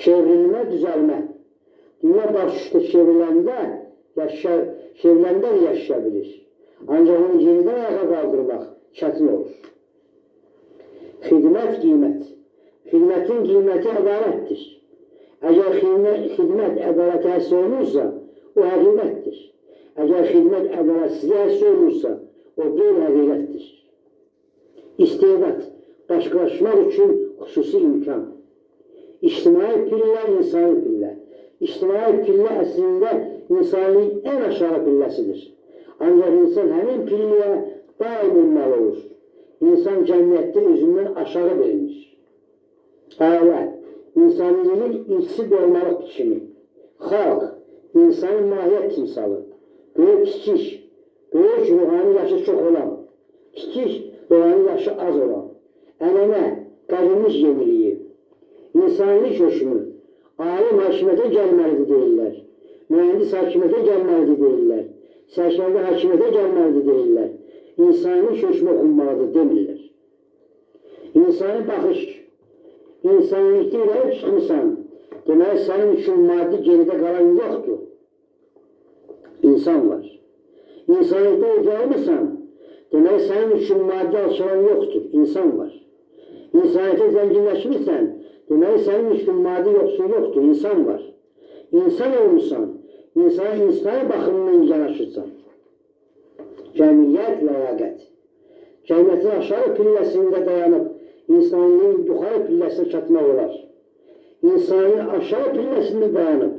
Çevrilmə, düzəlmə. Dünya baş üstə çevriləndə yaşaya bilir. Ancaq onu yenidən ayağa qaldırmaq çətin olur. Xidmət, qiymət. Xidmətin qiyməti ədalətdir. Əgər xidmət ədalətə həsr olunursa, o həqiqətdir. Əgər xidmət ədalətsizliyə həsr olunursa, o qeyri-həqiqətdir. İstedad, başqalaşmaq üçün xüsusi imkan. İctimai pillə, insani pillə. İctimai pillə əslində insanlığın ən aşağı pilləsidir. Ancaq insan həmin pilləyə daim olmalı olur. İnsan cəmiyyətdə özündən aşağı bilinir. Ailə, insanlığın ilksi doğmalıq biçimi. Xalq, insanın mahiyyət timsalı. Böyük kiçik, böyük ruhani yaşı çox olan, kiçik ruhani yaşı az olan. Ənənə, qadınlıq yeniliyi, insanlıq hökmü, alim hakimiyyətə gəlməlidir deyirlər. Mühendis hakimiyyətə gəlməlidir deyirlər. Sərkərdə hakimiyyətə gəlməlidir deyirlər. İnsani hökmü oxunmalıdır demirlər. İnsani baxış, insanlıqda irəli çıxmısan, deməli sənin üçün maddi geridə qalan yoxdur. İnsan var. İnsanlıqda ucalmısan, deməli sənin üçün maddi alçalan yoxdur. İnsan var. İnsaniyyətə zənginləşmirsən, deməli sənin üçün maddi yoxsul yoxdur. İnsan var. İnsan olmuşsan, insani baxımından yanaşırsan. Cəmiyyət, ləyaqət. Cəmiyyətin aşağı pilləsində dayanıb, insanlığın yuxarı pilləsinə çatmaq olar. İnsanın aşağı pilləsində dayanıb,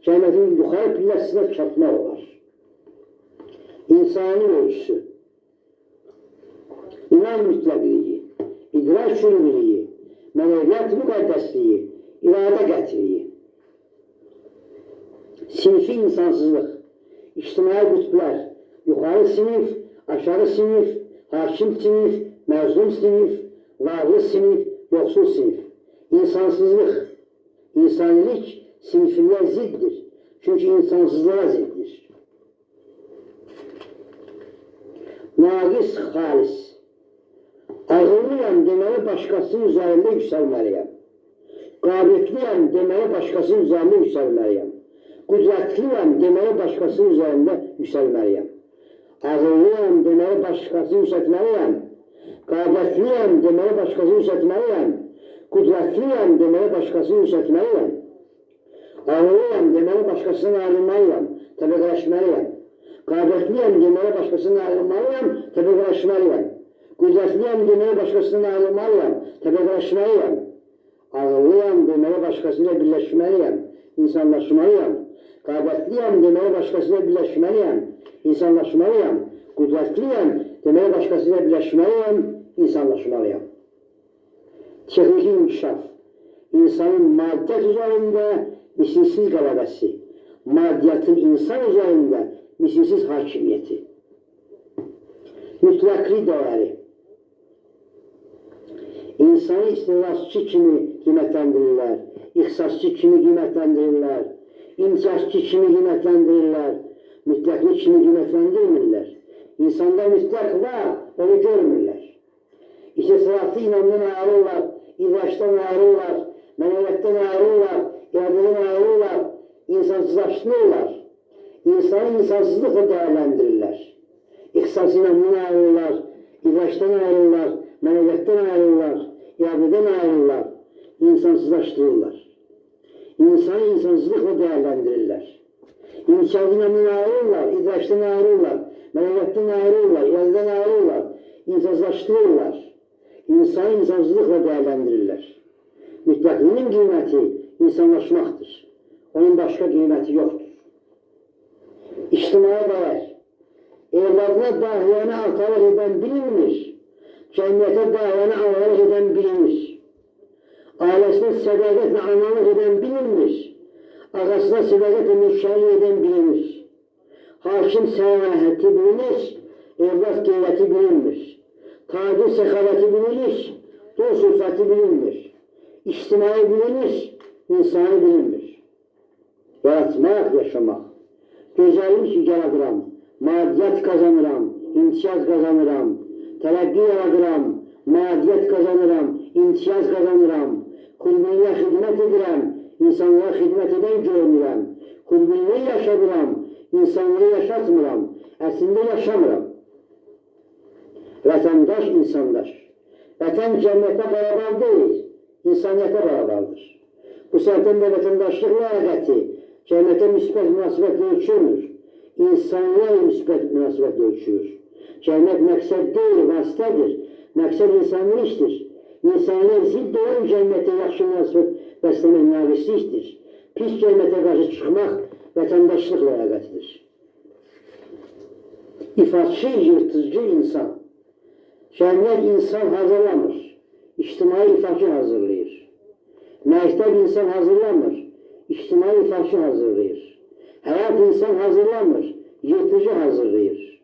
cəmiyyətin yuxarı pilləsinə çatmaq olar. İnsani ölçüsü, iman mütləqliyi, idrak şürviliyi, mənəviyyat müqəddəsliyi, iradə qətriliyi, sinfi insansızlıq, ictimai qütblər, yuxarı sinif, aşağı sinif, hakim sinif, məzlum sinif, varlı sinif, yoxsul sinif. İnsansızlıq, insanilik sinifliyə ziddir. Çünki insansızlığa ziddir. Naqis, xalis. Ağıllıyam deməli başqasının üzərində yüksəlməliyəm. Qabiliyyətliyəm deməli başqasının üzərində yüksəlməliyəm. Qüdrətliyəm deməli başqasının üzərində yüksəlməliyəm. Ağıllıyam deməli başqasını yüksəltməliyəm. Qabiliyyətliyəm deməli başqasını yüksəltməliyəm. Qüdrətliyəm deməli başqasını yüksəltməliyəm. Ağıllıyam deməli başqasından ayrılmalıyam, təbəqələşməliyəm. Qabiliyyətliyəm deməli başqasından ayrılmalıyam, təbəqələşməliyəm. Qüdrətliyəm deməli başqasından ayrılmalıyam, təbəqələşməliyəm. Ağıllıyam deməli başqasıyla birləşməliyəm, insanlaşmalıyam. Qabiliyyətliyəm deməli başqasıyla birləşməliyəm, insanlaşmalıyam. Qüdrətliyəm deməli başqasıyla birləşməliyəm, insanlaşmalıyam. Texniki inkişaf. insanın maddiyat üzerinde misilsiz qələbəsi, maddiyatın insan üzerinde misilsiz hakimiyeti, mütləqli değeri, insanı istilahçı kimi qiymətləndirirlər, ixtisasçı kimi qiymətləndirirlər, imtiyazçı kimi qiymətləndirirlər, mütləqli kimi qiymətləndirmirlər. İnsanda mütləq var, onu görmürlər. İstisatı inamdan ayrılırlar, idraçdan ayrılırlar, mənəviyyatdan ayrılırlar, iradədən ayrılırlar, insansızlaşdırırlar. İnsanı insansızlıqla değerlendirirlər. İxtisas inamdan ayrılırlar, idraçdan ayrılırlar, mənəviyyatdan ayrılırlar, iradədən ayrılırlar, insansızlaşdırırlar. İnsanı insansızlıqla değerlendirirlər. İmtiyazın inamdan ayrılırlar, idraçdan ayrılırlar, mənəviyyatdan ayrılırlar, iradədən ayrılırlar, insansızlaşdırırlar. İnsanı insansızlıqla değerlendirirlər. Mütləqlinin qiyməti insanlaşmaqdır. Onun başqa qiyməti yoxdur. İctimai dəyər. Evladına dahiyanı artalıq edən bilinmir. Cəmiyyətə dahiyanı analıq edən bilinmir. Ailesine sədaqətlə analıq edən bilinmir. Ağasına sədaqətlə müşkəlik edən bilinmir. Hakim səhəhəti bilinir, evlat qeyrəti bilinmir. Tacir səxavəti bilinir, dost ülfəti bilinmir. İctimai bilinir, insanı bilinmir. Yaratmaq, yaşamaq. Gözəllik yaradıram, maddiyyat kazanıram, imtiyaz kazanıram, tərəqqi yaradıram, maddiyyat kazanıram, imtiyaz kazanıram, kulbinliyə xidmət edirəm, insanlara xidmət edən görmürəm, kulbinliyə yaşadıram, insanları yaşatmıram, əslində yaşamıram. Vətəndaş, insandaş. Vətən cəmiyyətə beraber deyil, insaniyyətə beraberdir. Bu səbəbdən də vətəndaşlıq ləyaqəti cəmiyyətə müsbət münasibətlə ölçülmür. İnsanlığa müsbət münasibətlə ölçülür. Cəmiyyət məqsəd deyil, vasitədir. Məqsəd insanlıq işdir. İnsanlığa zidd olan cəmiyyətə yaxşı münasibət bəsləmək navislikdir. Pis cəmiyyətə qarşı çıxmaq vətəndaşlıq ləyaqətidir. İfatçı, yırtıcı insan. Cəmiyyət insan hazırlamır. İctimai ifatçı hazırlayır. Məktəb insan hazırlamır. İctimai ifatçı hazırlayır. Həyat insan hazırlamır. Yırtıcı hazırlayır.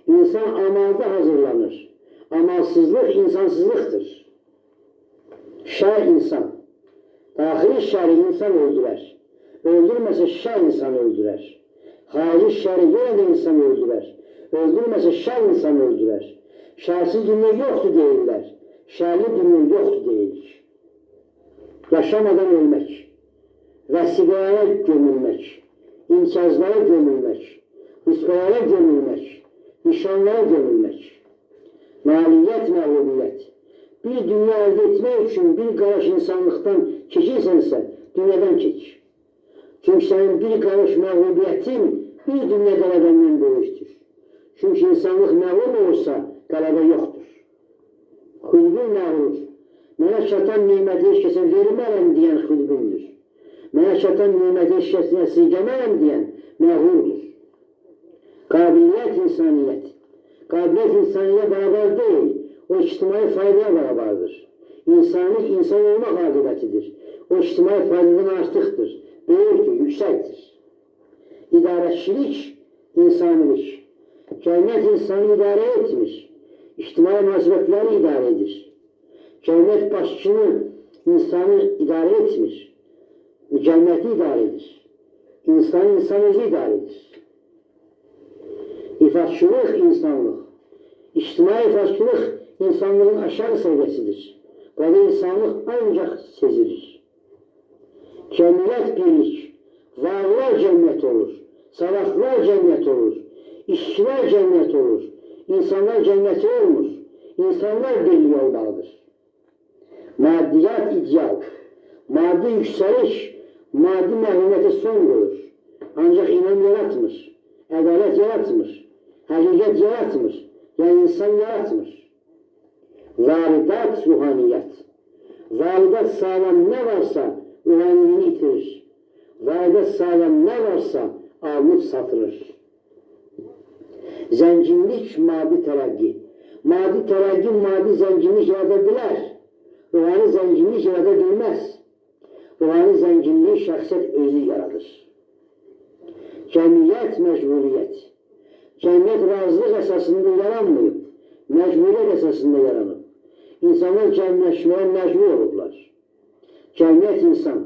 İnsan amalda hazırlanır. Amalsızlıq insansızlıqdır. Şər insan. Daxili şəri insan öldürər. Öldürməsə şər insan öldürər. Xarici şəri yenə də insan öldürər. Öldürməsə şər insan öldürər. Şərsiz dünya yoxdur deyirlər. Şərli dünya yoxdur deyilir. Yaşamadan ölmək, vəsiqələrə gömülmək, imtiyazlara gömülmək, rütbələrə gömülmək, nişanlara gömülmək, nailiyyət, məğlubiyyət. Bir dünya əldə etmək üçün bir qarış insanlıqdan keçirsənsə, dünyadan keç. Çünki sənin bir qarış məğlubiyyətin bir dünya qələbəndən böyükdür. Çünki insanlıq məğlub olursa, qələbə yoxdur. Xudbin məğlub. Mənə çatan niməti heç kəsə vermərəm deyən xudbindir. Mənə çatan niməti heç kəsinə sirgəmərəm deyən məğlubdur. Qabiliyyət insaniyyət. Qabiliyyət insaniyyət beraber deyil. O ictimai faydaya beraberdir. İnsanlık insan olmaq aqibətidir. O ictimai faydadan artıqdır. Böyükdür, yüksəkdir. İdarəçilik, insanilik. Cəmiyyət insanı idarə etmiş. İctimai münasibətləri idarə edir. Cəmiyyət başçını insanı idarə etmir. Cəmiyyəti idarə edir. İnsan özü idarə edir. İfatçılıq insanlıq. İctimai ifatçılıq insanlığın aşağı səviyyəsidir. Burada insanlıq ancaq sezilir. Cəmiyyət birlik. Varlar cəmiyyət olur. Savadlar cəmiyyət olur. İşçilər cəmiyyət olur. İnsanlar cəmiyyəti olmur. İnsanlar birliyi olmalıdır. Maddiyyat ideal. Maddi yüksəliş, maddi məhrumiyyətə son qoyur. Ancaq inam yaratmır. Ədalət yaratmır. Həqiqət yaratmır. Yəni insan yaratmır. Varidat ruhaniyyət. Varidat sağlam nə varsa ruhaniyini itirir. Varidat sağlam nə varsa alınıb satılır. Zənginlik, maddi tərəqqi. Maddi tərəqqi, maddi zənginlik yarada bilər. Ruhani zənginlik yarada bilməz. Ruhani zənginliyi şəxsiyyət özü yaradır. Cəmiyyət, məcburiyyət. Cəmiyyət razılıq əsasında yaranmayıb, məcburiyyət əsasında yaranıb. İnsanlar cəmiyyətləşməyə məcbur olublar. Cəmiyyət insan.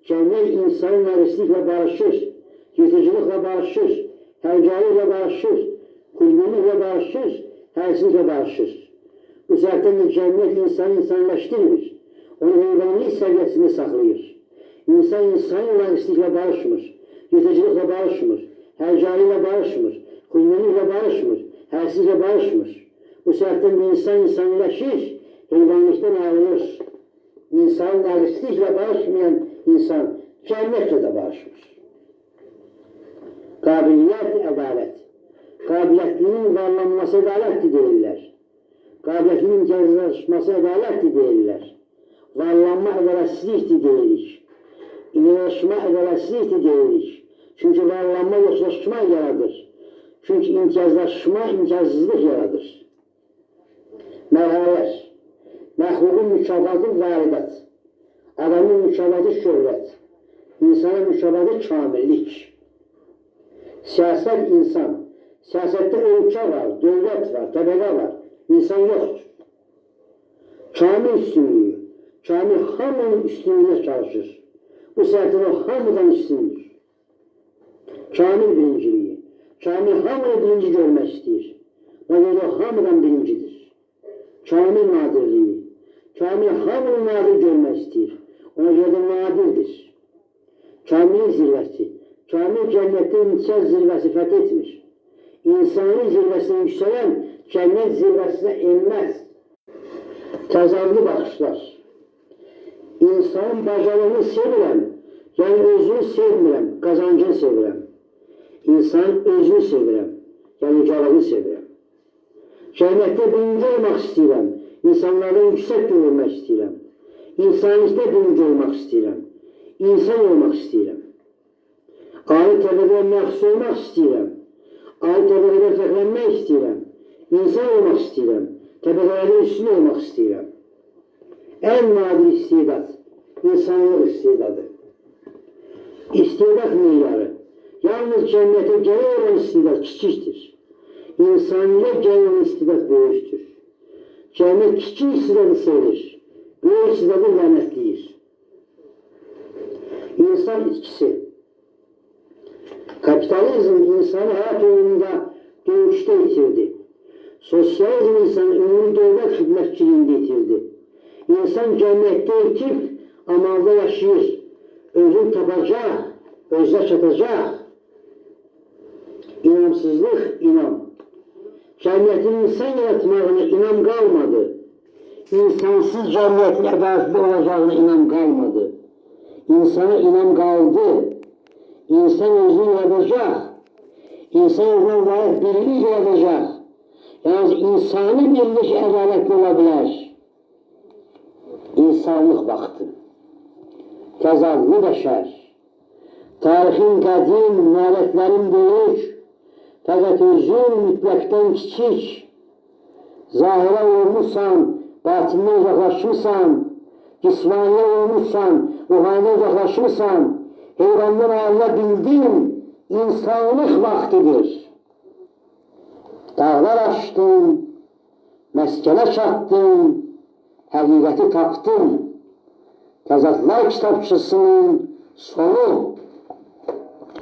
Cəmiyyət insanın nərisliklə barışır, yeticiliklə barışır, hərcarlıqla barışır, xudbinliklə barışır, hərsizliklə barışır. Bu səbəbdən də cəmiyyət insanı insanlaşdırmır, onu heyvanlıq səviyyəsində saxlayır. İnsan insanın nərisliklə barışmır, yeticiliklə barışmır, hərcarlıqla barışmır, xudbinliklə barışmır, hərsizliklə barışmır. Bu səbəbdən də insan insanlaşır, heyvanlıqdan ayrılır. İnsanın nərisliklə barışmayan insan cəmiyyətlə də barışmır. Qabiliyyət, ədalət. Qabiliyyətlinin varlanması ədalətdir deyirlər. Qabiliyyətlinin imtiyazlaşması ədalətdir deyirlər. Varlanma ədalətsizlikdir deyirik. İnanışma ədalətsizlikdir deyirik. Çünki varlanma yoxsullaşma yaradır. Çünki imtiyazlaşma imtiyazsızlıq yaradır. Mərhələlər. Məxluqun mükafatı varidat. Adamın mükafatı şöhrət. İnsanın mükafatı kamillik. Siyasət insan. Siyasətdə ölkə var, dövlət var, təbəqə var. İnsan yoxdur. Kamil üstünlüyü. Kamil hamının üstünlüğünə çalışır. Bu səbəbdən o hamıdan üstündür. Kamil birinciliyi. Kamil hamını birinci görmək istəyir. Ona görə o hamıdan birincidir. Kamil nadirliyi. Kamil hamını nadir görmək istəyir. Ona görə də nadirdir. Kamilin zirvəsi. Kamil cəmiyyətdə imtiyaz zirvəsi fəth etmir. İnsanın zirvəsinə yüksələn cəmiyyət zirvəsinə enməz. Təzadlı baxışlar. İnsanın bacarığını sevirəm, yəni özünü sevmirəm, qazancını sevirəm. İnsanın özünü sevirəm, yəni ucalığını sevirəm. Cəmiyyətdə birinci olmaq istəyirəm, insanlardan yüksək görülmək istəyirəm. İnsanlıqda birinci olmaq istəyirəm, insan olmaq istəyirəm. Ali təbəqədə məxsus olmaq istəyirəm, ali təbəqədə fərqlənmək istəyirəm, insan olmaq istəyirəm, təbəqələrdə üstün olmaq istəyirəm. Ən nadir istedad, insanlıq istedadı. İstedad meyarı, yalnız cəmiyyətə gərək olan istedad kiçikdir. İnsaniyyət gərək olan istedad böyükdür. Cəmiyyət kiçik istedadı sevir, böyük istedadı lənətləyir. İnsan itkisi. Kapitalizm insanı həyat oyununda döyüşdə itirdi. Sosyalizm insanı ümumi dövlət xidmətçiliyində itirdi. İnsan cəmiyyətdə itib, amalda yaşayır. Özünü tapacaq, özünə çatacaq. İnamsızlıq, inam. Cəmiyyətin insan yaratmağına inam qalmadı. İnsansız cəmiyyətin ədalətli olacağına inam qalmadı. İnsana inam qaldı. İnsan özünü yaradacaq. İnsan özünə layiq birlik yaradacaq. Yəni, insani birlik ədalətli ola bilər. İnsanlıq vaxtı. Təzadlı bəşər. Tarixin qədim, nailətlərin böyük. Fəqət özün mütləqdən kiçik. Zahirə olmuşsan, batindən uzaqlaşmışsan. Cismaniyə olmuşsan, ruhaniyə uzaqlaşmışsan. Heyvandan ayrıla bildin, insanlıq vaxtıdır. Dağlar aşdın, məskənə çatdın, həqiqəti tapdın. Təzadlar kitabçısının sonu